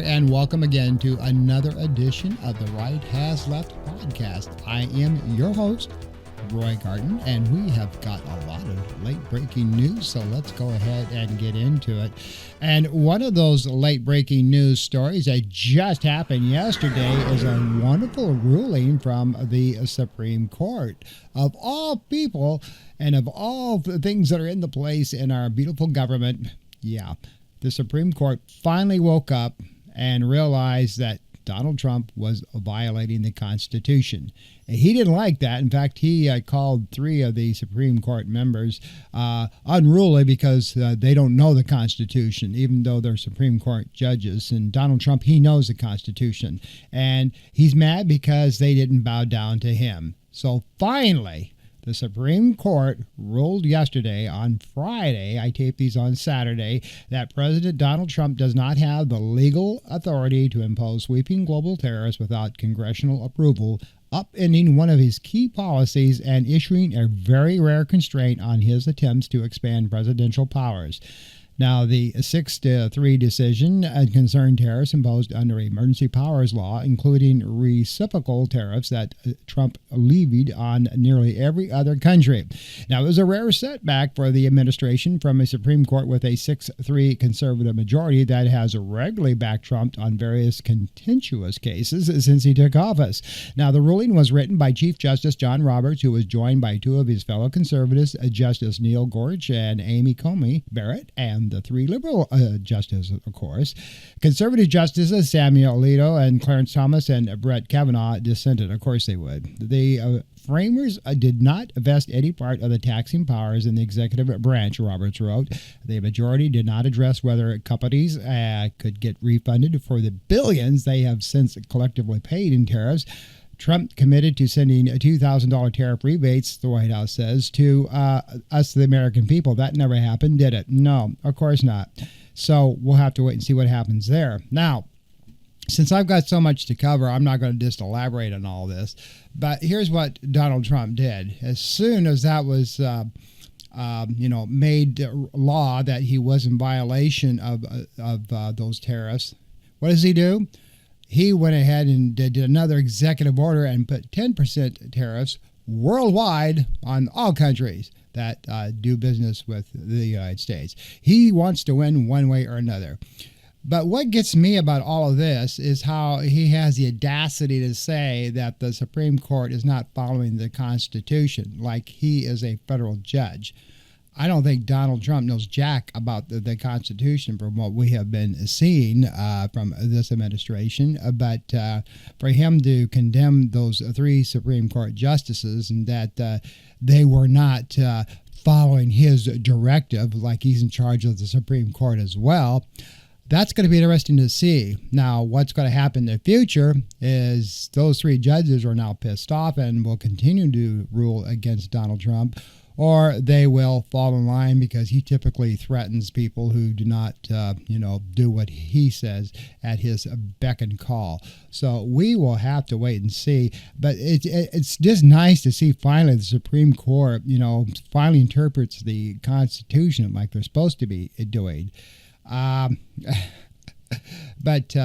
there, and welcome again to another edition of the Right Has Left podcast. I am your host, Roy Garden, and we have got a lot of late-breaking news, so let's go ahead and get into it. And one of those late-breaking news stories that just happened yesterday is a wonderful ruling from the Supreme Court. Of all people and of all the things that are in the place in our beautiful government, the Supreme Court finally woke up and realized that Donald Trump was violating the Constitution. He didn't like that. In fact, he called three of the Supreme Court members unruly because they don't know the Constitution, even though they're Supreme Court judges. And Donald Trump, he knows the Constitution. And he's mad because they didn't bow down to him. So finally, the Supreme Court ruled yesterday, on Friday, I taped these on Saturday, that President Donald Trump does not have the legal authority to impose sweeping global tariffs without congressional approval, upending one of his key policies and issuing a very rare constraint on his attempts to expand presidential powers. Now, the 6-3 decision concerned tariffs imposed under emergency powers law, including reciprocal tariffs that Trump levied on nearly every other country. Now, it was a rare setback for the administration from a Supreme Court with a 6-3 conservative majority that has regularly backed Trump on various contentious cases since he took office. Now, the ruling was written by Chief Justice John Roberts, who was joined by two of his fellow conservatives, Justice Neil Gorsuch and Amy Coney Barrett, and the three liberal justices, of course. Conservative justices Samuel Alito and Clarence Thomas and Brett Kavanaugh dissented. Of course they would. The framers did not vest any part of the taxing powers in the executive branch, Roberts wrote. The majority did not address whether companies could get refunded for the billions they have since collectively paid in tariffs. Trump committed to sending $2,000 tariff rebates, the White House says, to us, the American people. That never happened, did it? No, of course not. So we'll have to wait and see what happens there. Now, since I've got so much to cover, I'm not going to just elaborate on all this. But here's what Donald Trump did. As soon as that was made law that he was in violation of those tariffs, what does he do? He went ahead and did another executive order and put 10% tariffs worldwide on all countries that do business with the United States. He wants to win one way or another. But what gets me about all of this is how he has the audacity to say that the Supreme Court is not following the Constitution, like he is a federal judge. I don't think Donald Trump knows jack about the Constitution from what we have been seeing from this administration. But for him to condemn those three Supreme Court justices and that they were not following his directive, like he's in charge of the Supreme Court as well, that's going to be interesting to see. Now, what's going to happen in the future is those three judges are now pissed off and will continue to rule against Donald Trump, or they will fall in line because he typically threatens people who do not, do what he says at his beck and call. So we will have to wait and see. But it's just nice to see finally the Supreme Court, finally interprets the Constitution like they're supposed to be doing. But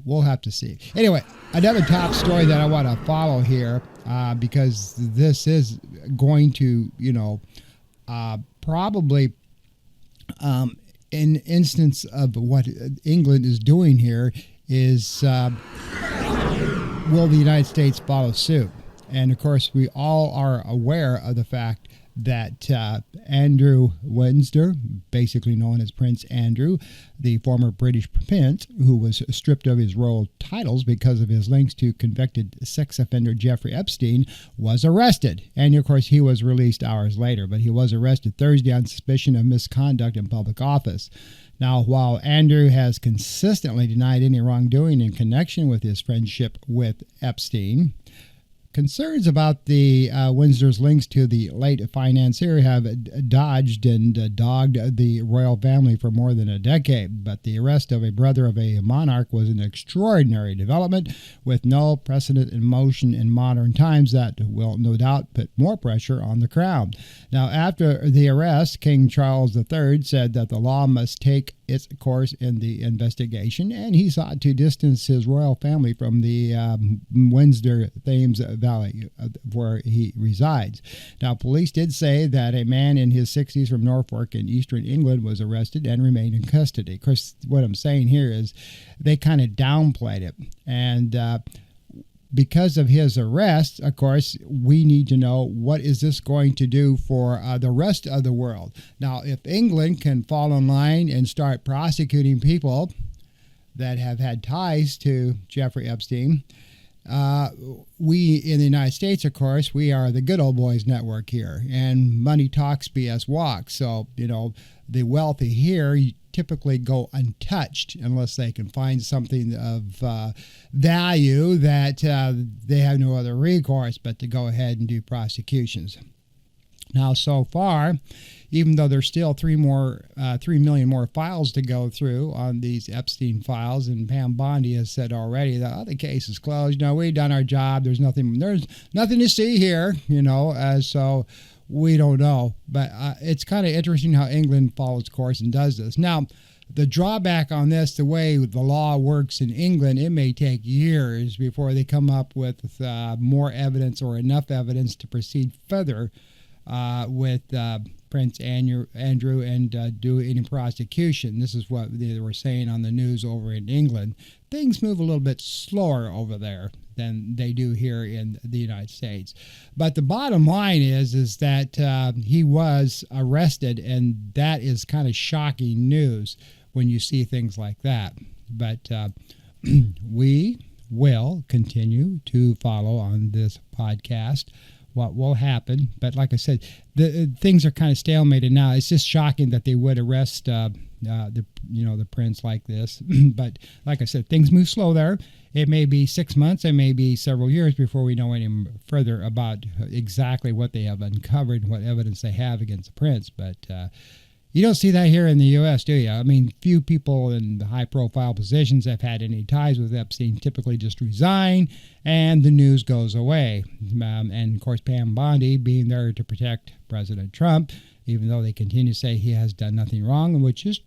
we'll have to see. Anyway, another top story that I want to follow here, because this is going to, probably in instance of what England is doing here is will the United States follow suit? And of course, we all are aware of the fact that Andrew Windsor, basically known as Prince Andrew, the former British prince, who was stripped of his royal titles because of his links to convicted sex offender Jeffrey Epstein, was arrested. And, of course, he was released hours later, but he was arrested Thursday on suspicion of misconduct in public office. Now, while Andrew has consistently denied any wrongdoing in connection with his friendship with Epstein, Concerns about the Windsor's links to the late financier have dodged and dogged the royal family for more than a decade, but the arrest of a brother of a monarch was an extraordinary development with no precedent in motion in modern times that will no doubt put more pressure on the crown. Now, after the arrest, King Charles III said that the law must take its course in the investigation, and he sought to distance his royal family from the Windsor Thames Valley where he resides. Now, police did say that a man in his 60s from Norfolk in eastern England was arrested and remained in custody. Of course, what I'm saying here is they kind of downplayed it, and because of his arrest, of course, we need to know what is this going to do for the rest of the world. Now, if England can fall in line and start prosecuting people that have had ties to Jeffrey Epstein, we in the United States, of course, we are the good old boys network here, and money talks, BS walks. So, the wealthy here typically go untouched unless they can find something of value that they have no other recourse but to go ahead and do prosecutions. Now, so far, even though there's still 3 million more files to go through on these Epstein files, and Pam Bondi has said already that the case is closed. We've done our job. There's nothing to see here. So we don't know. But it's kind of interesting how England follows course and does this. Now, the drawback on this, the way the law works in England, it may take years before they come up with more evidence or enough evidence to proceed further with Prince Andrew and do any prosecution. This is what they were saying on the news over in England. Things move a little bit slower over there than they do here in the United States. But the bottom line is that he was arrested, and that is kind of shocking news when you see things like that. But we will continue to follow on this podcast what will happen. But like I said, the things are kind of stalemated now. It's just shocking that they would arrest the prince like this. But like I said, things move slow there. It may be 6 months, it may be several years before we know any further about exactly what they have uncovered, what evidence they have against the prince. But you don't see that here in the U.S., do you? I mean, few people in high-profile positions have had any ties with Epstein, typically just resign, and the news goes away. And, of course, Pam Bondi being there to protect President Trump, even though they continue to say he has done nothing wrong, which is,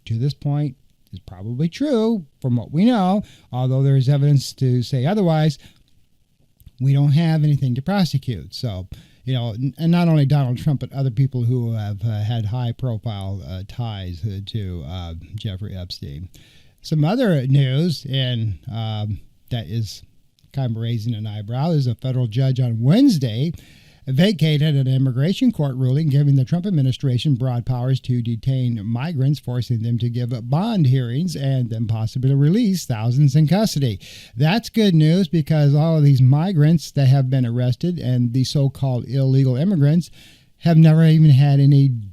to this point, is probably true from what we know, although there is evidence to say otherwise. We don't have anything to prosecute. So, and not only Donald Trump, but other people who have had high-profile ties to Jeffrey Epstein. Some other news, and that is kind of raising an eyebrow, is a federal judge on Wednesday vacated an immigration court ruling giving the Trump administration broad powers to detain migrants, forcing them to give bond hearings and then possibly release thousands in custody. That's good news, because all of these migrants that have been arrested and the so-called illegal immigrants have never even had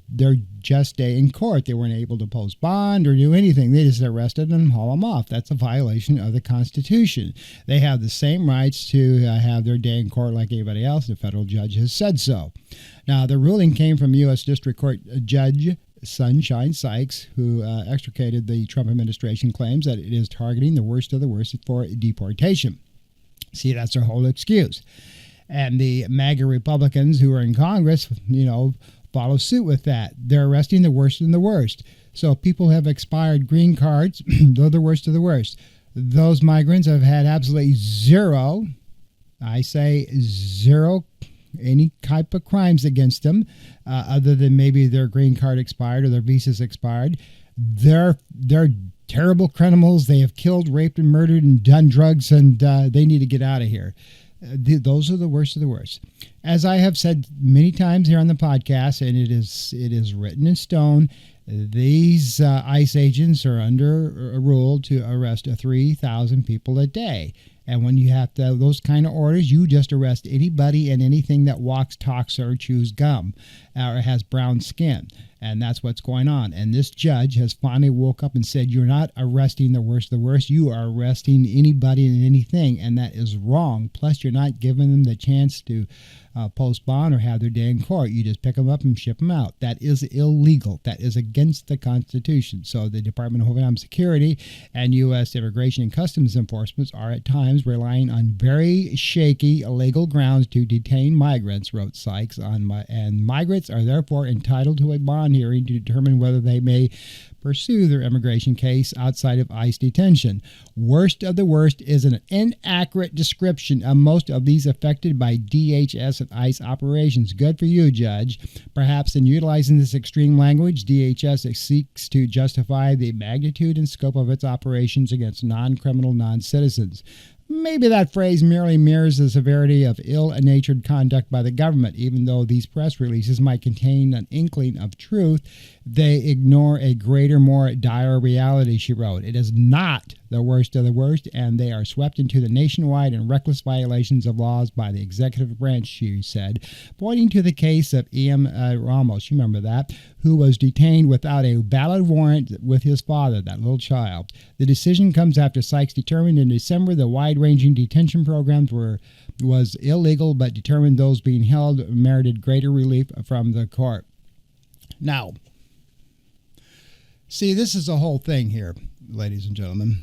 their just day in court. They weren't able to post bond or do anything. They just arrested them and haul them off. That's a violation of the Constitution. They have the same rights to have their day in court like anybody else. The federal judge has said so. Now, the ruling came from U.S. District Court Judge Sunshine Sykes, who extricated the Trump administration claims that it is targeting the worst of the worst for deportation. See, that's their whole excuse. And the MAGA Republicans who are in Congress, follow suit with that. They're arresting the worst and the worst. So people have expired green cards. They're the worst of the worst. Those migrants have had absolutely zero, I say zero, any type of crimes against them, other than maybe their green card expired or their visas expired. They're terrible criminals. They have killed, raped, and murdered and done drugs, and they need to get out of here. Those are the worst of the worst. As I have said many times here on the podcast, and it is written in stone, these ICE agents are under a rule to arrest 3,000 people a day. And when you have those kind of orders, you just arrest anybody and anything that walks, talks, or chews gum or has brown skin. And that's what's going on. And this judge has finally woke up and said, you're not arresting the worst of the worst. You are arresting anybody and anything. And that is wrong. Plus, you're not giving them the chance to post bond or have their day in court. You just pick them up and ship them out. That is illegal. That is against the Constitution. So the Department of Homeland Security and U.S. Immigration and Customs Enforcement are at times relying on very shaky legal grounds to detain migrants, wrote Sykes, and migrants are therefore entitled to a bond hearing to determine whether they may pursue their immigration case outside of ICE detention. Worst of the worst is an inaccurate description of most of these affected by DHS and ICE operations. Good for you, Judge. Perhaps in utilizing this extreme language, DHS seeks to justify the magnitude and scope of its operations against non-criminal non-citizens. Maybe that phrase merely mirrors the severity of ill-natured conduct by the government. Even though these press releases might contain an inkling of truth, they ignore a greater, more dire reality, she wrote. It is not the worst of the worst, and they are swept into the nationwide and reckless violations of laws by the executive branch, she said, pointing to the case of E.M. Ramos, you remember that, who was detained without a valid warrant with his father, that little child. The decision comes after Sykes determined in December the wide-ranging detention programs was illegal, but determined those being held merited greater relief from the court. Now, see, this is the whole thing here, ladies and gentlemen.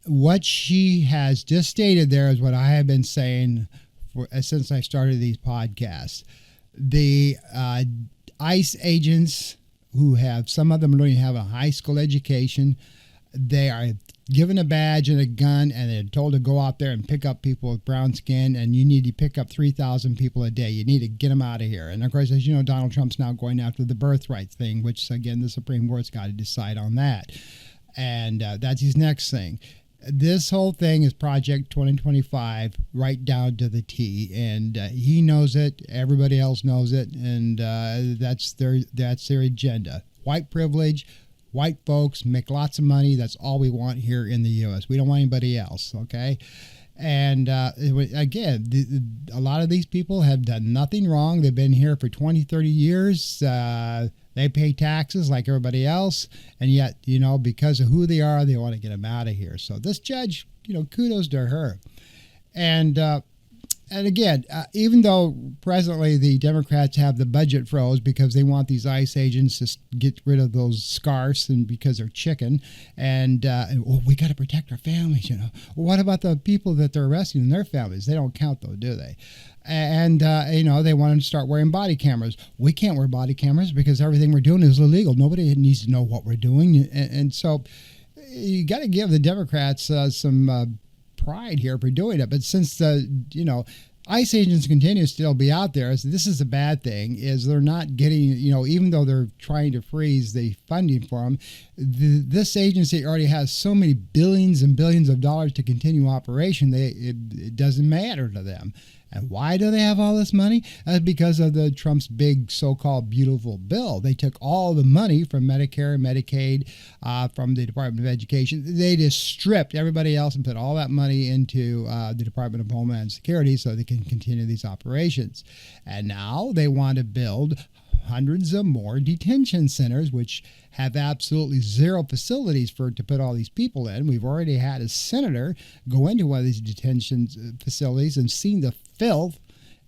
What she has just stated there is what I have been saying since I started these podcasts. The ICE agents who have, some of them don't even have a high school education, they are given a badge and a gun, and they're told to go out there and pick up people with brown skin, and you need to pick up 3,000 people a day. You need to get them out of here. And of course, as you know, Donald Trump's now going after the birthright thing, which again, the Supreme Court's got to decide on that. And that's his next thing. This whole thing is Project 2025 right down to the T, and he knows it. Everybody else knows it, and that's their agenda. White privilege. White folks make lots of money. That's all we want here in the U.S. We don't want anybody else, okay? And again, a lot of these people have done nothing wrong. They've been here for 20, 30 years. They pay taxes like everybody else. And yet, you know, because of who they are, they want to get them out of here. So this judge, you know, kudos to her. And again, even though presently the Democrats have the budget froze because they want these ICE agents to get rid of those scarce and because they're chicken, and we got to protect our families, you know. Well, what about the people that they're arresting and their families? They don't count, though, do they? And, you know, they want to start wearing body cameras. We can't wear body cameras because everything we're doing is illegal. Nobody needs to know what we're doing. And so you got to give the Democrats some pride here for doing it. But since you know, ICE agents continue to still be out there, so this is a bad thing, is they're not getting, you know, even though they're trying to freeze the funding for them, this agency already has so many billions and billions of dollars to continue operation, it doesn't matter to them. And why do they have all this money? Because of the Trump's big so-called beautiful bill. They took all the money from Medicare and Medicaid, from the Department of Education. They just stripped everybody else and put all that money into the Department of Homeland Security so they can continue these operations. And now they want to build hundreds of more detention centers, which have absolutely zero facilities to put all these people in. We've already had a senator go into one of these detention facilities and seen the filth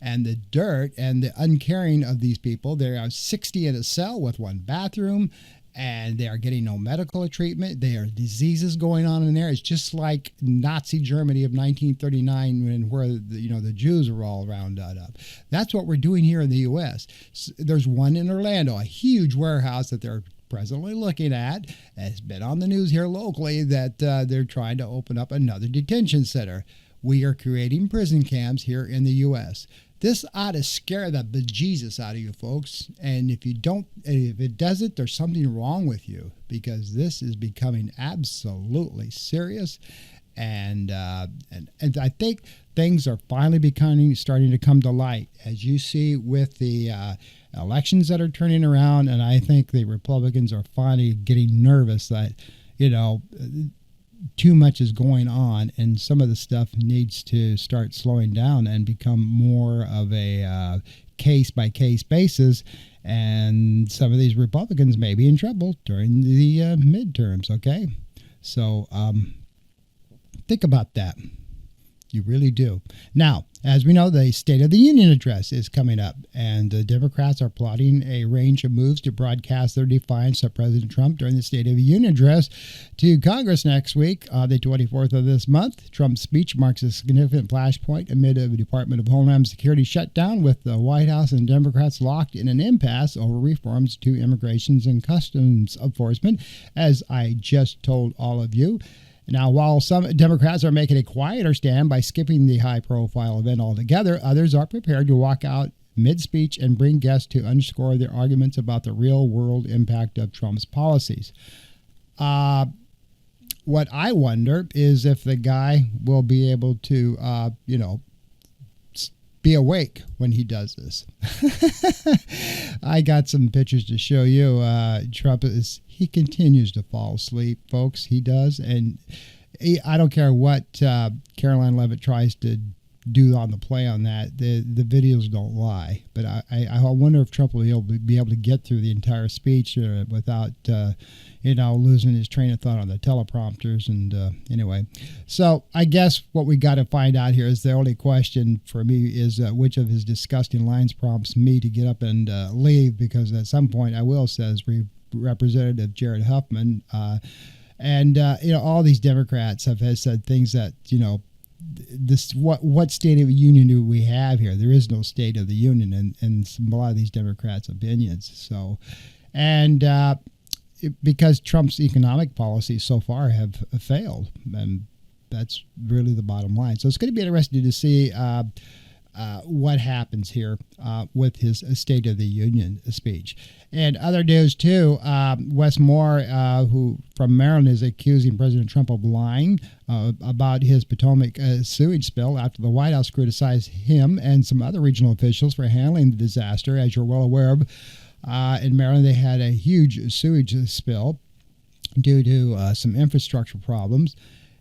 and the dirt and the uncaring of these people. There are 60 in a cell with one bathroom, and they are getting no medical treatment. There are diseases going on in there. It's just like Nazi Germany of 1939 where the Jews were all rounded up. That's what we're doing here in the U.S. There's one in Orlando, a huge warehouse that they're presently looking at. It's been on the news here locally that they're trying to open up another detention center. We are creating prison camps here in the U.S. This ought to scare the bejesus out of you folks. And if it doesn't, there's something wrong with you, because this is becoming absolutely serious. And I think things are finally starting to come to light, as you see with the elections that are turning around. And I think the Republicans are finally getting nervous that, you know, too much is going on, and some of the stuff needs to start slowing down and become more of a case-by-case basis, and some of these Republicans may be in trouble during the midterms, okay? So think about that. You really do. Now, as we know, the State of the Union address is coming up, and the Democrats are plotting a range of moves to broadcast their defiance of President Trump during the State of the Union address to Congress next week, the 24th of this month. Trump's speech marks a significant flashpoint amid a Department of Homeland Security shutdown, with the White House and Democrats locked in an impasse over reforms to immigration and customs enforcement, as I just told all of you. Now, while some Democrats are making a quieter stand by skipping the high-profile event altogether, others are prepared to walk out mid-speech and bring guests to underscore their arguments about the real-world impact of Trump's policies. What I wonder is if the guy will be able to, be awake when he does this. I got some pictures to show you. Trump he continues to fall asleep, folks. He does. And I don't care what Caroline Leavitt tries to do on the play on that. The videos don't lie. But I wonder if Trump will be able to get through the entire speech without, losing his train of thought on the teleprompters. And anyway, so I guess what we got to find out here is the only question for me is which of his disgusting lines prompts me to get up and leave, because at some point I will, says Representative Jared Huffman. All these Democrats have said things that, this what State of the Union do we have here? There is no State of the Union in a lot of these Democrats' opinions. So, and because Trump's economic policies so far have failed, and that's really the bottom line. So it's going to be interesting to see what happens here with his State of the Union speech. And other news, too, Wes Moore, who from Maryland, is accusing President Trump of lying about his Potomac sewage spill after the White House criticized him and some other regional officials for handling the disaster. As you're well aware of, in Maryland, they had a huge sewage spill due to some infrastructure problems.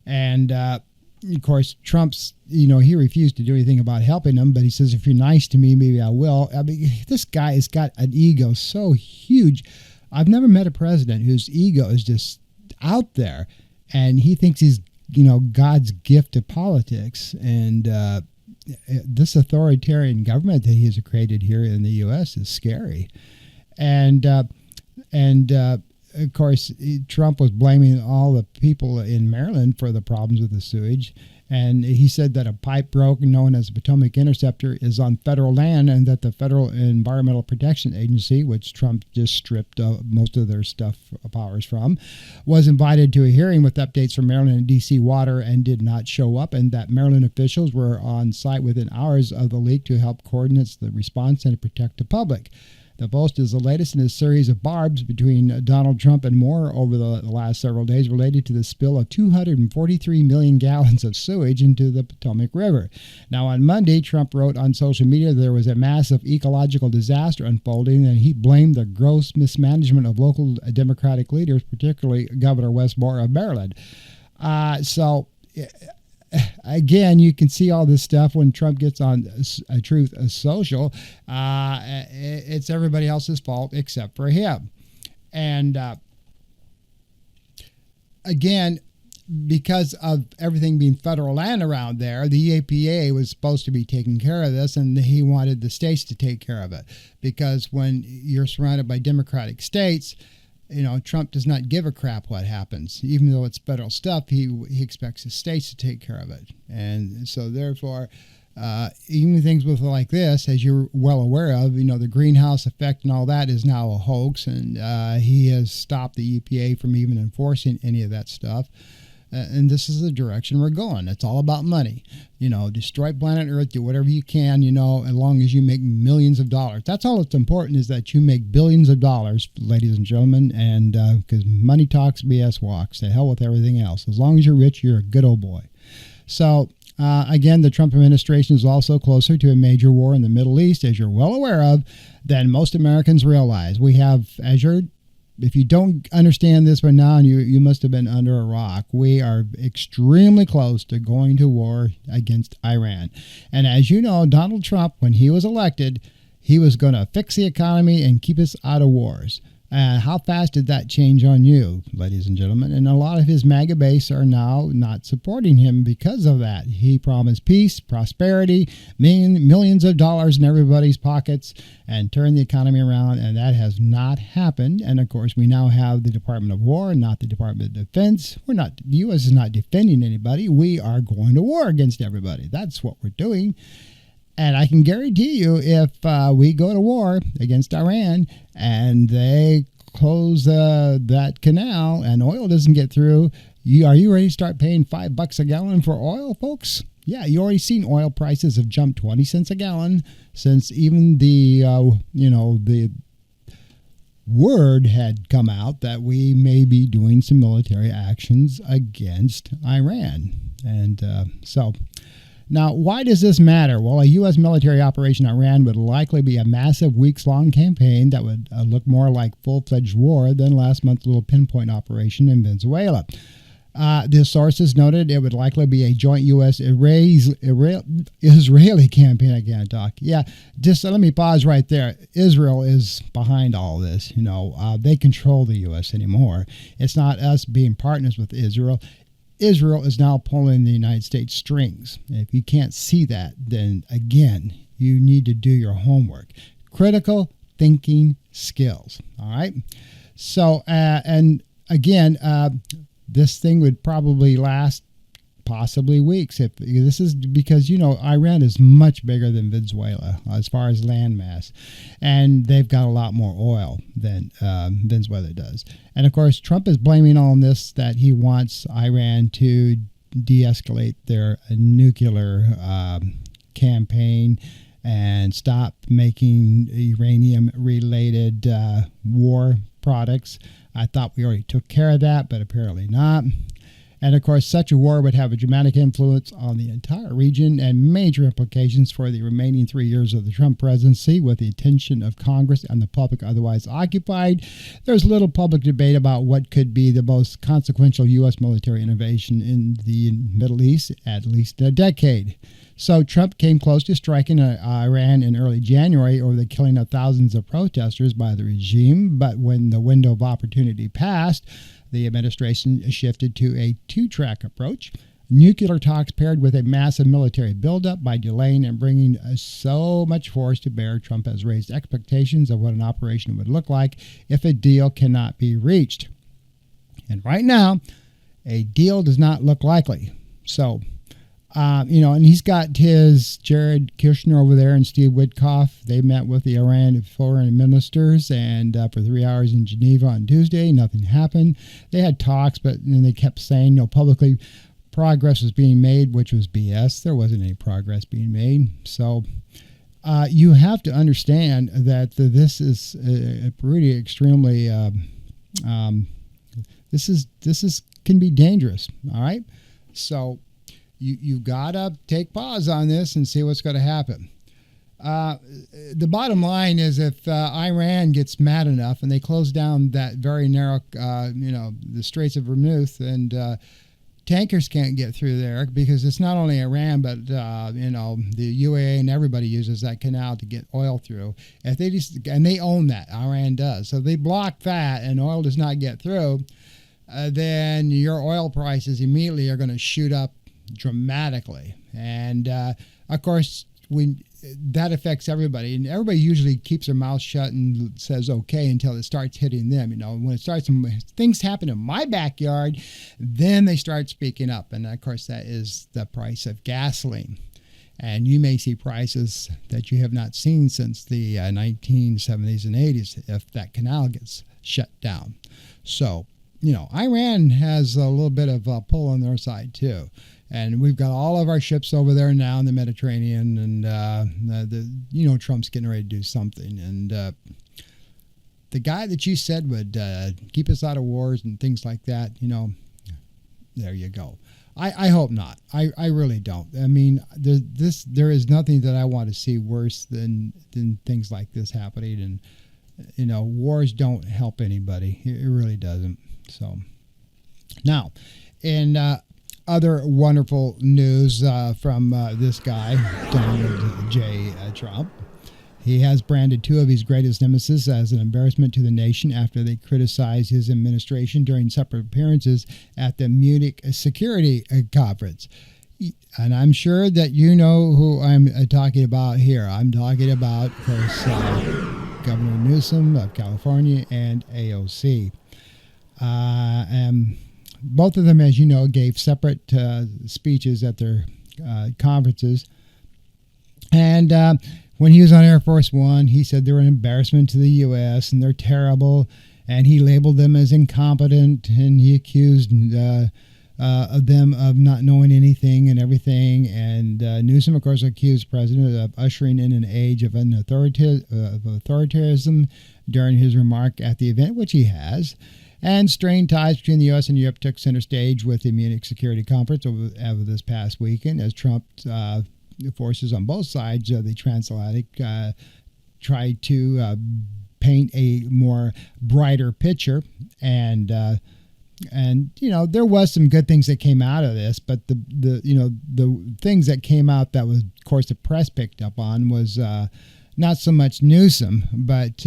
And of course, Trump's, he refused to do anything about helping them, but he says, if you're nice to me, maybe I will. I mean, this guy has got an ego so huge. I've never met a president whose ego is just out there, and he thinks he's, God's gift to politics. And this authoritarian government that he has created here in the U.S. is scary. And of course, Trump was blaming all the people in Maryland for the problems with the sewage. And he said that a pipe broke, known as the Potomac Interceptor, is on federal land, and that the Federal Environmental Protection Agency, which Trump just stripped most of their powers from, was invited to a hearing with updates from Maryland and D.C. Water and did not show up, and that Maryland officials were on site within hours of the leak to help coordinate the response and to protect the public. The Post is the latest in a series of barbs between Donald Trump and Moore over the last several days related to the spill of 243 million gallons of sewage into the Potomac River. Now, on Monday, Trump wrote on social media that there was a massive ecological disaster unfolding, and he blamed the gross mismanagement of local Democratic leaders, particularly Governor Wes Moore of Maryland. Again, you can see all this stuff when Trump gets on Truth Social. It's everybody else's fault except for him. And again, because of everything being federal land around there, the EPA was supposed to be taking care of this, and he wanted the states to take care of it. Because when you're surrounded by Democratic states, Trump does not give a crap what happens. Even though it's federal stuff, he expects the states to take care of it. And so therefore, even things with like this, as you're well aware of, the greenhouse effect and all that is now a hoax. And he has stopped the EPA from even enforcing any of that stuff. And this is the direction we're going. It's all about money. Destroy planet Earth, do whatever you can, as long as you make millions of dollars. That's all that's important, is that you make billions of dollars, ladies and gentlemen, and because money talks, BS walks. To hell with everything else. As long as you're rich, you're a good old boy. So, again, the Trump administration is also closer to a major war in the Middle East, as you're well aware of, than most Americans realize. We have, if you don't understand this by now, and you must have been under a rock, we are extremely close to going to war against Iran. And as you know, Donald Trump, when he was elected, he was going to fix the economy and keep us out of wars. And how fast did that change on you, ladies and gentlemen? And a lot of his MAGA base are now not supporting him because of that. He promised peace, prosperity, millions of dollars in everybody's pockets, and turned the economy around, and that has not happened. And, of course, we now have the Department of War, not the Department of Defense. The U.S. is not defending anybody. We are going to war against everybody. That's what we're doing. And I can guarantee you, if we go to war against Iran and they close that canal and oil doesn't get through, are you ready to start paying $5 a gallon for oil, folks? Yeah, you already seen oil prices have jumped 20 cents a gallon since even the word had come out that we may be doing some military actions against Iran. And so... Now, why does this matter? Well, a U.S. military operation in Iran would likely be a massive weeks-long campaign that would look more like full-fledged war than last month's little pinpoint operation in Venezuela. The sources noted it would likely be a joint U.S.-Israeli campaign. I can't talk. Yeah, just let me pause right there. Israel is behind all this. They control the U.S. anymore. It's not us being partners with Israel. Israel is now pulling the United States strings. If you can't see that, then again, you need to do your homework. Critical thinking skills. All right. So, and again, this thing would probably last possibly weeks. If this is because, Iran is much bigger than Venezuela as far as landmass, and they've got a lot more oil than Venezuela does. And of course, Trump is blaming on this that he wants Iran to de-escalate their nuclear campaign and stop making uranium-related war products. I thought we already took care of that, but apparently not. And, of course, such a war would have a dramatic influence on the entire region and major implications for the remaining 3 years of the Trump presidency, with the attention of Congress and the public otherwise occupied. There's little public debate about what could be the most consequential U.S. military innovation in the Middle East, at least a decade. So Trump came close to striking Iran in early January over the killing of thousands of protesters by the regime, but when the window of opportunity passed, the administration shifted to a two-track approach. Nuclear talks paired with a massive military buildup. By delaying and bringing so much force to bear, Trump has raised expectations of what an operation would look like if a deal cannot be reached. And right now, a deal does not look likely. So, and he's got his Jared Kushner over there and Steve Witkoff. They met with the Iran foreign ministers and for 3 hours in Geneva on Tuesday. Nothing happened. They had talks, but then they kept saying, publicly progress was being made, which was BS. There wasn't any progress being made. So you have to understand that this is a pretty extremely, this can be dangerous. All right. So, you got to take pause on this and see what's going to happen. The bottom line is if Iran gets mad enough and they close down that very narrow, the Straits of Hormuz, and tankers can't get through there because it's not only Iran, but, the UAE and everybody uses that canal to get oil through. If they and they own that, Iran does. So if they block that and oil does not get through, then your oil prices immediately are going to shoot up dramatically. And of course, that affects everybody, and everybody usually keeps their mouth shut and says okay until it starts hitting them. When things happen in my backyard, then they start speaking up. And of course, that is the price of gasoline. And you may see prices that you have not seen since the 1970s and 80s if that canal gets shut down. So, Iran has a little bit of a pull on their side too. And we've got all of our ships over there now in the Mediterranean, and Trump's getting ready to do something. And the guy that you said would keep us out of wars and things like that, there you go. I hope not. I really don't. I mean, there is nothing that I want to see worse than things like this happening. And wars don't help anybody. It really doesn't. So now, in other wonderful news from this guy, Donald J. Trump. He has branded two of his greatest nemesis as an embarrassment to the nation after they criticized his administration during separate appearances at the Munich Security Conference. And I'm sure that you know who I'm talking about here. I'm talking about, of course, Governor Newsom of California and AOC. And both of them, as you know, gave separate speeches at their conferences. And when he was on Air Force One, he said they're an embarrassment to the U.S. and they're terrible. And he labeled them as incompetent, and he accused of them of not knowing anything and everything. And Newsom, of course, accused the president of ushering in an age of authoritarianism during his remark at the event, which he has. And strained ties between the U.S. and Europe took center stage with the Munich Security Conference over this past weekend as Trump forces on both sides of the transatlantic tried to paint a more brighter picture. And you know, there was some good things that came out of this, but the things that came out that was, of course, the press picked up on was not so much Newsom, but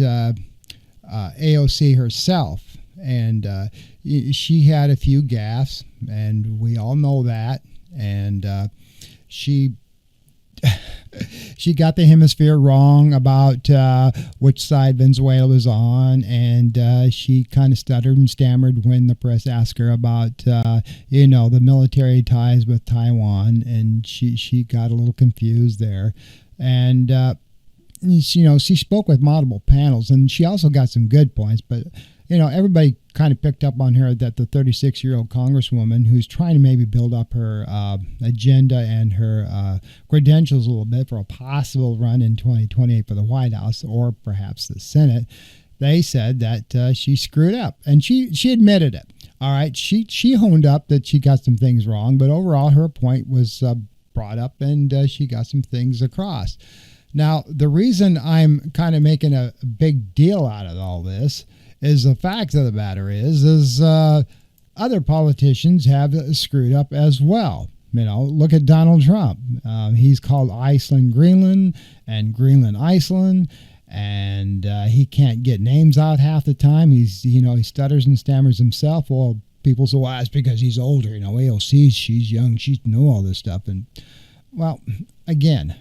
AOC herself. And she had a few gaffes, and we all know that. And she got the hemisphere wrong about which side Venezuela was on, and she kind of stuttered and stammered when the press asked her about the military ties with Taiwan, and she got a little confused there. And she spoke with multiple panels, and she also got some good points, but everybody kind of picked up on her that the 36-year-old congresswoman who's trying to maybe build up her agenda and her credentials a little bit for a possible run in 2028 for the White House or perhaps the Senate, they said that she screwed up, and she admitted it. All right, she honed up that she got some things wrong, but overall her point was brought up, and she got some things across. Now, the reason I'm kind of making a big deal out of all this is the fact of the matter is other politicians have screwed up as well. Look at Donald Trump. He's called Iceland Greenland and Greenland Iceland, and he can't get names out half the time. He stutters and stammers himself. Well, people say, well, that's because he's older. AOC, she's young, she know all this stuff. And well, again,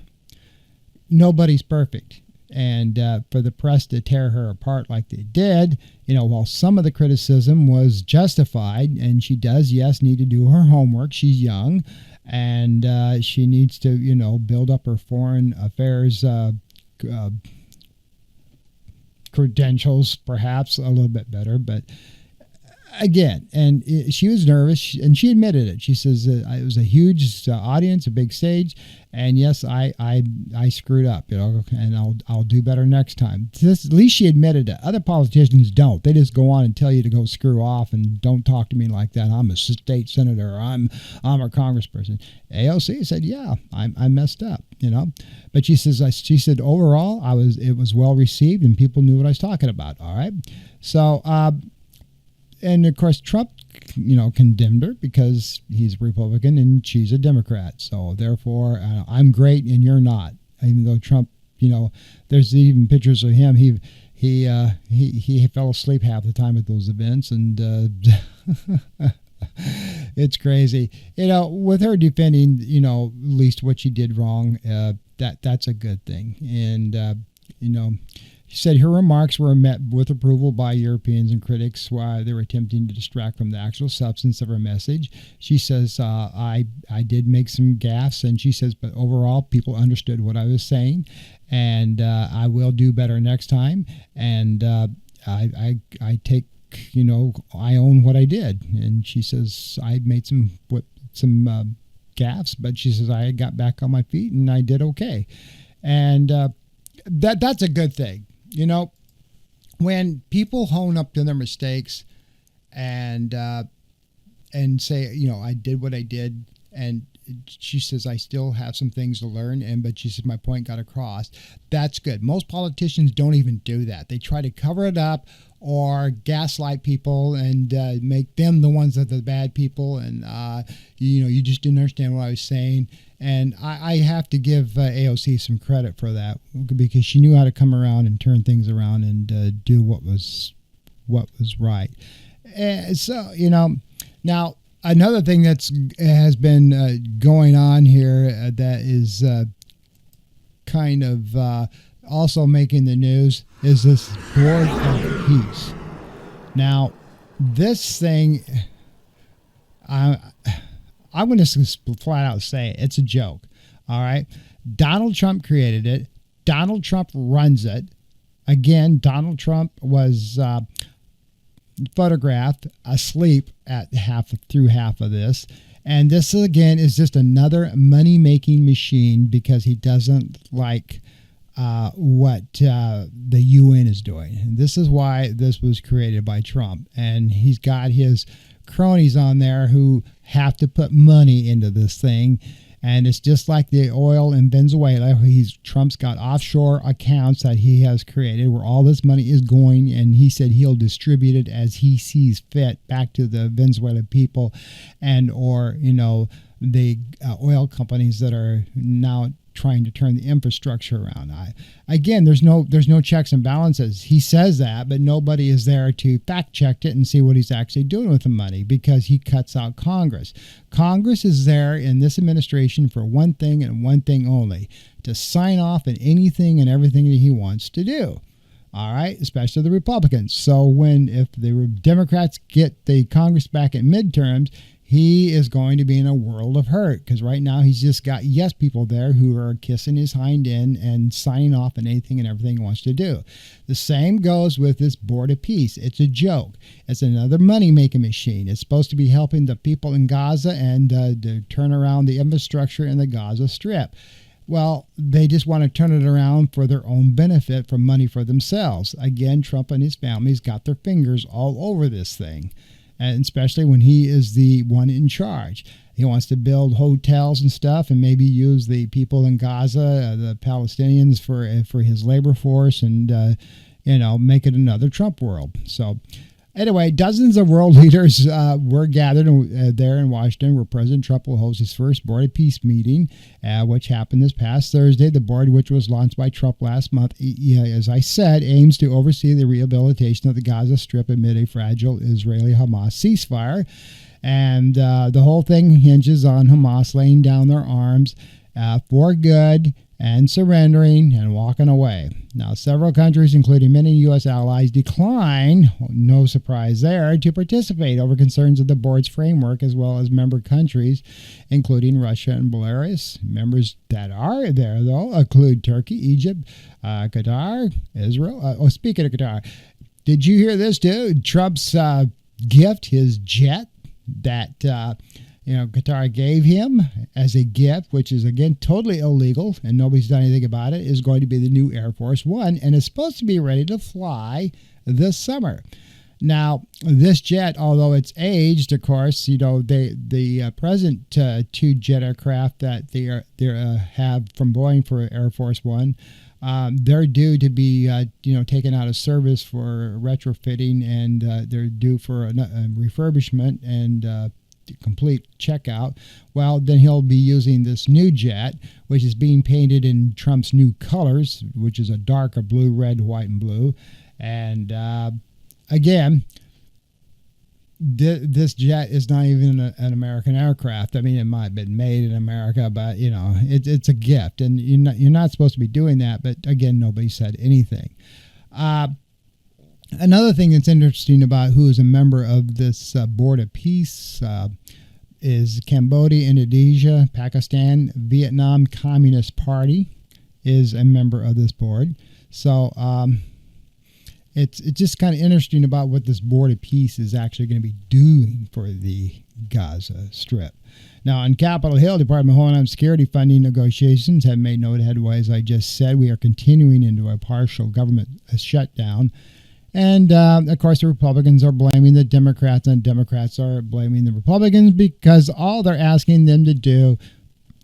nobody's perfect. And for the press to tear her apart like they did, while some of the criticism was justified, and she does, yes, need to do her homework. She's young, and she needs to, build up her foreign affairs credentials, perhaps a little bit better. But again, and she was nervous, and she admitted it. She says it was a huge audience, a big stage, and yes, I screwed up, and I'll do better next time. At least she admitted it. Other politicians don't. They just go on and tell you to go screw off and don't talk to me like that. I'm a state senator. Or I'm a congressperson. AOC said, yeah, I messed up, But she said overall it was well received and people knew what I was talking about. All right, so. And, of course, Trump, condemned her because he's a Republican and she's a Democrat. So, therefore, I'm great and you're not. Even though Trump, there's even pictures of him. He fell asleep half the time at those events, and it's crazy. With her defending, at least what she did wrong, that's a good thing. And, she said her remarks were met with approval by Europeans and critics while they were attempting to distract from the actual substance of her message. She says, I did make some gaffes, and she says, but overall, people understood what I was saying, and I will do better next time. And I take, I own what I did. And she says, I made some gaffes, but she says, I got back on my feet, and I did okay. And that's a good thing. When people hone up to their mistakes and say, I did what I did, and she says, I still have some things to learn, but she says, my point got across. That's good. Most politicians don't even do that. They try to cover it up, or gaslight people and make them the ones that are the bad people. And, you just didn't understand what I was saying. And I have to give AOC some credit for that, because she knew how to come around and turn things around and do what was right. So, now another thing has been going on here that is kind of also making the news is this Board of Peace. Now, this thing, I'm going to just flat out say it's a joke. All right. Donald Trump created it. Donald Trump runs it. Again, Donald Trump was photographed asleep through half of this. And this, again, is just another money-making machine because he doesn't like what the UN is doing. And this is why this was created by Trump. And he's got his cronies on there who have to put money into this thing. And it's just like the oil in Venezuela. Trump's got offshore accounts that he has created where all this money is going, and he said he'll distribute it as he sees fit back to the Venezuelan people or the oil companies that are now trying to turn the infrastructure around. Again, there's no checks and balances. He says that, but nobody is there to fact check it and see what he's actually doing with the money, because he cuts out Congress. Congress is there in this administration for one thing and one thing only: to sign off on anything and everything that he wants to do. All right, especially the Republicans. So if the Democrats get the Congress back at midterms, he is going to be in a world of hurt, because right now he's just got yes people there who are kissing his hind end and signing off on anything and everything he wants to do. The same goes with this Board of Peace. It's a joke. It's another money-making machine. It's supposed to be helping the people in Gaza and to turn around the infrastructure in the Gaza Strip. Well, they just want to turn it around for their own benefit, for money for themselves. Again, Trump and his family's got their fingers all over this thing. And especially when he is the one in charge. He wants to build hotels and stuff and maybe use the people in Gaza, the Palestinians, for his labor force and, make it another Trump world. So anyway, dozens of world leaders were gathered there in Washington, where President Trump will host his first Board of Peace meeting, which happened this past Thursday. The board, which was launched by Trump last month, as I said, aims to oversee the rehabilitation of the Gaza Strip amid a fragile Israeli-Hamas ceasefire. And the whole thing hinges on Hamas laying down their arms for good and surrendering and walking away. Now, several countries, including many U.S. allies, declined, no surprise there, to participate over concerns of the board's framework, as well as member countries, including Russia and Belarus. Members that are there, though, include Turkey, Egypt, Qatar, Israel. Speaking of Qatar, did you hear this, too? Trump's gift, his jet that Qatar gave him as a gift, which is, again, totally illegal, and nobody's done anything about it, is going to be the new Air Force One, and it's supposed to be ready to fly this summer. Now, this jet, although it's aged, of course, the present two jet aircraft that they have from Boeing for Air Force One, they're due to be taken out of service for retrofitting, and they're due for a refurbishment and complete checkout. Well, then he'll be using this new jet, which is being painted in Trump's new colors, which is a darker blue, red, white, and blue. And again, this jet is not even an American aircraft. I mean, it might have been made in America, but it's a gift, and you're not supposed to be doing that. But again, nobody said anything. Another thing that's interesting about who is a member of this Board of Peace is Cambodia, Indonesia, Pakistan, Vietnam Communist Party is a member of this board. So it's just kind of interesting about what this Board of Peace is actually going to be doing for the Gaza Strip. Now, on Capitol Hill, Department of Homeland Security funding negotiations have made no headway. As I just said, we are continuing into a partial government shutdown. And, of course, the Republicans are blaming the Democrats, and Democrats are blaming the Republicans, because all they're asking them to do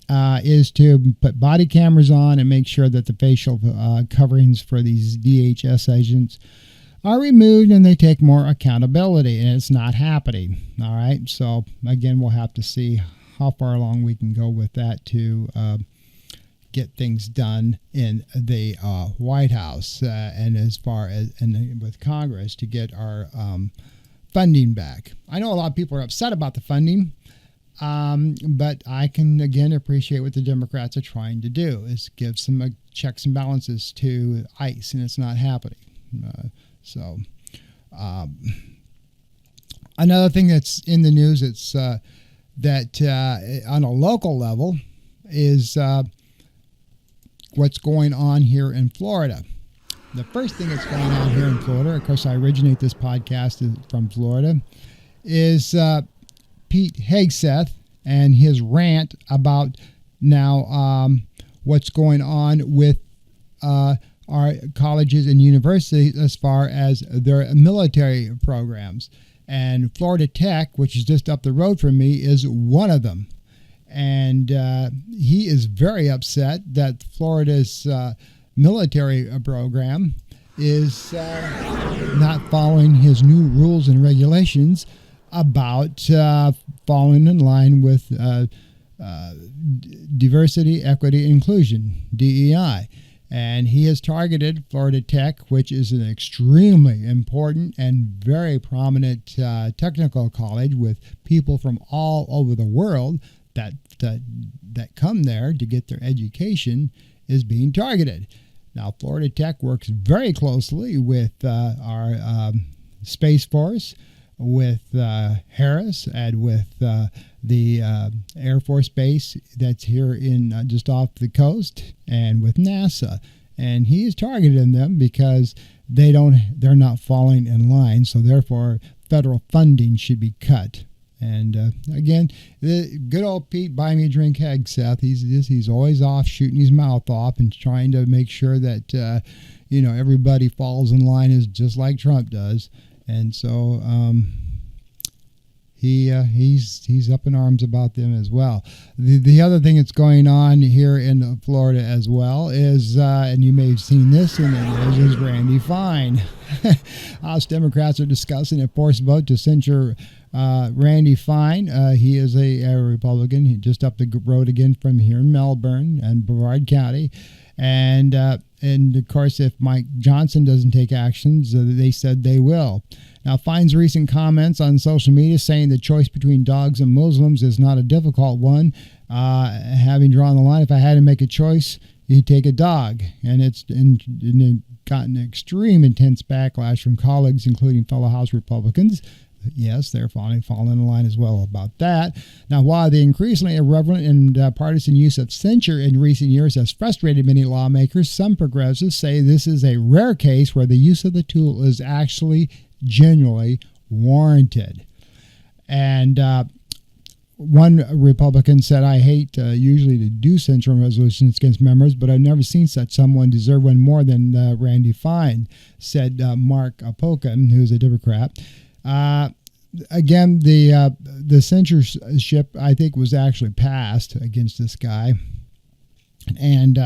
is to put body cameras on and make sure that the facial coverings for these DHS agents are removed and they take more accountability, and it's not happening. All right. So again, we'll have to see how far along we can go with that to get things done in the White House and as far as and with Congress to get our funding back. I know a lot of people are upset about the funding, but I can again appreciate what the Democrats are trying to do is give some checks and balances to ICE, and it's not happening. So another thing that's in the news, it's that on a local level is what's going on here in Florida. The first thing that's going on here in Florida, of course, I originate this podcast from Florida, is Pete Hegseth and his rant about now what's going on with our colleges and universities as far as their military programs. And Florida Tech, which is just up the road from me, is one of them. And he is very upset that Florida's military program is not following his new rules and regulations about falling in line with diversity, equity, inclusion, DEI. And he has targeted Florida Tech, which is an extremely important and very prominent technical college with people from all over the world that come there to get their education, is being targeted. Now, Florida Tech works very closely with our Space Force, with Harris, and with the Air Force Base that's here in just off the coast, and with NASA. And he is targeting them because they're not falling in line, so therefore federal funding should be cut. And again, the good old Pete buy me a drink Hegseth, he's always off shooting his mouth off and trying to make sure that everybody falls in line is just like Trump does. And so he's up in arms about them as well. The other thing that's going on here in Florida as well is, and you may have seen this in the news, is Randy Fine. House Democrats are discussing a forced vote to censure Randy Fine. He is a Republican. He just up the road again from here in Melbourne and Brevard County. And of course, if Mike Johnson doesn't take actions, they said they will. Now, Fine's recent comments on social media saying the choice between dogs and Muslims is not a difficult one. Having drawn the line, if I had to make a choice, you'd take a dog. And it's gotten extreme intense backlash from colleagues, including fellow House Republicans. Yes, they're falling in line as well about that. Now, while the increasingly irreverent and partisan use of censure in recent years has frustrated many lawmakers, some progressives say this is a rare case where the use of the tool is actually genuinely warranted. And one Republican said, I hate usually to do censure resolutions against members, but I've never seen such someone deserve one more than Randy Fine, said Mark Pocan, who's a Democrat. Again, the censorship, I think, was actually passed against this guy. And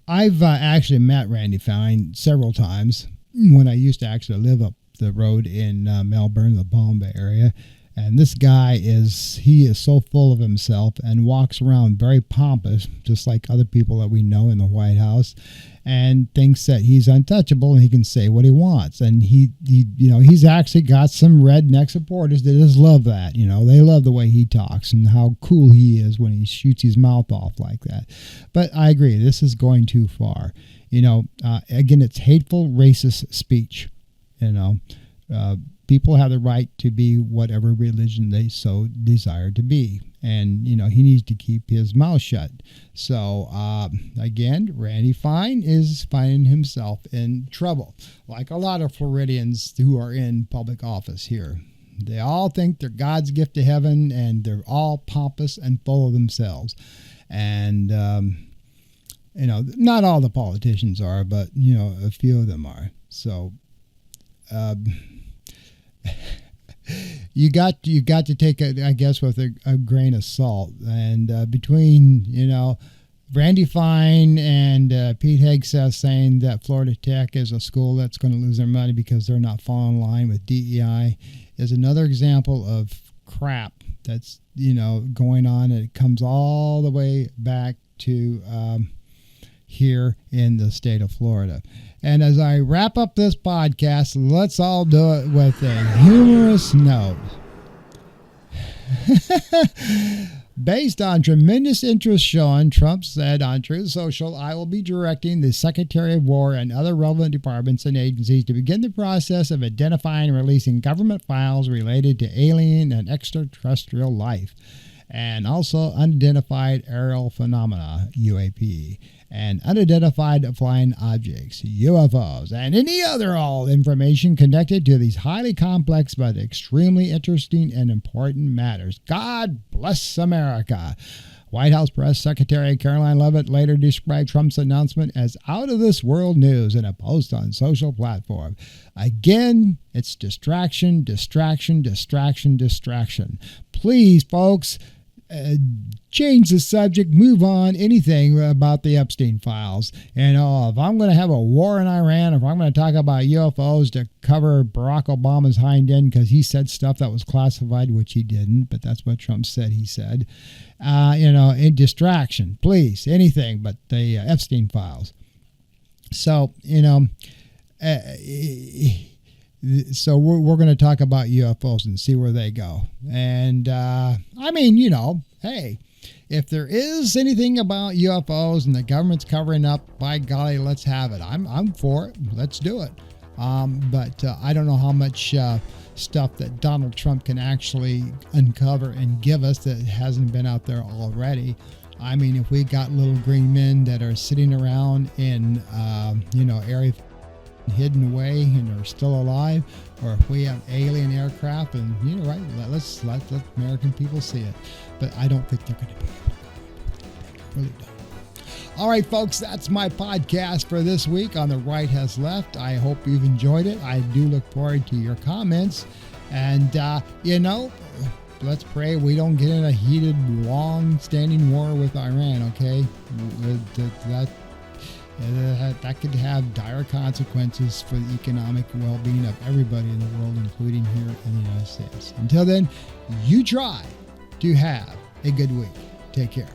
I've actually met Randy Fine several times when I used to actually live up the road in Melbourne, the Palm Bay area. And this guy is so full of himself and walks around very pompous, just like other people that we know in the White House, and thinks that he's untouchable and he can say what he wants. And he's actually got some redneck supporters that just love that. They love the way he talks and how cool he is when he shoots his mouth off like that. But I agree, this is going too far. Again, it's hateful, racist speech. People have the right to be whatever religion they so desire to be. And, he needs to keep his mouth shut. So, again, Randy Fine is finding himself in trouble, like a lot of Floridians who are in public office here. They all think they're God's gift to heaven, and they're all pompous and full of themselves. And, not all the politicians are, but, a few of them are. So, you got to take it, I guess, with a grain of salt. And between Randy Fine and Pete Hegseth saying that Florida Tech is a school that's going to lose their money because they're not falling in line with DEI is another example of crap that's, going on. And it comes all the way back to here in the state of Florida. And as I wrap up this podcast, let's all do it with a humorous note. Based on tremendous interest shown, Trump said on Truth Social, I will be directing the Secretary of War and other relevant departments and agencies to begin the process of identifying and releasing government files related to alien and extraterrestrial life, and also unidentified aerial phenomena, UAP, and unidentified flying objects, UFOs, and any other all information connected to these highly complex but extremely interesting and important matters. God bless America. White House Press Secretary Caroline Leavitt later described Trump's announcement as out-of-this-world news in a post on social platform. Again, it's distraction, distraction, distraction, distraction. Please, folks, change the subject, move on, anything about the Epstein files. And if I'm going to have a war in Iran, if I'm going to talk about UFOs to cover Barack Obama's hind end because he said stuff that was classified, which he didn't, but that's what Trump said he said, in distraction, please, anything but the Epstein files. So, so we're going to talk about UFOs and see where they go. And, hey, if there is anything about UFOs and the government's covering up, by golly, let's have it. I'm for it. Let's do it. But I don't know how much stuff that Donald Trump can actually uncover and give us that hasn't been out there already. I mean, if we got little green men that are sitting around in, area hidden away and are still alive, or if we have alien aircraft, and let's let the American people see it. But I don't think they're going to be able to. Really don't. All right, folks, that's my podcast for this week on The Right Has Left. I hope you've enjoyed it. I do look forward to your comments. And, let's pray we don't get in a heated, long-standing war with Iran, okay? That could have dire consequences for the economic well-being of everybody in the world, including here in the United States. Until then, you try to have a good week. Take care.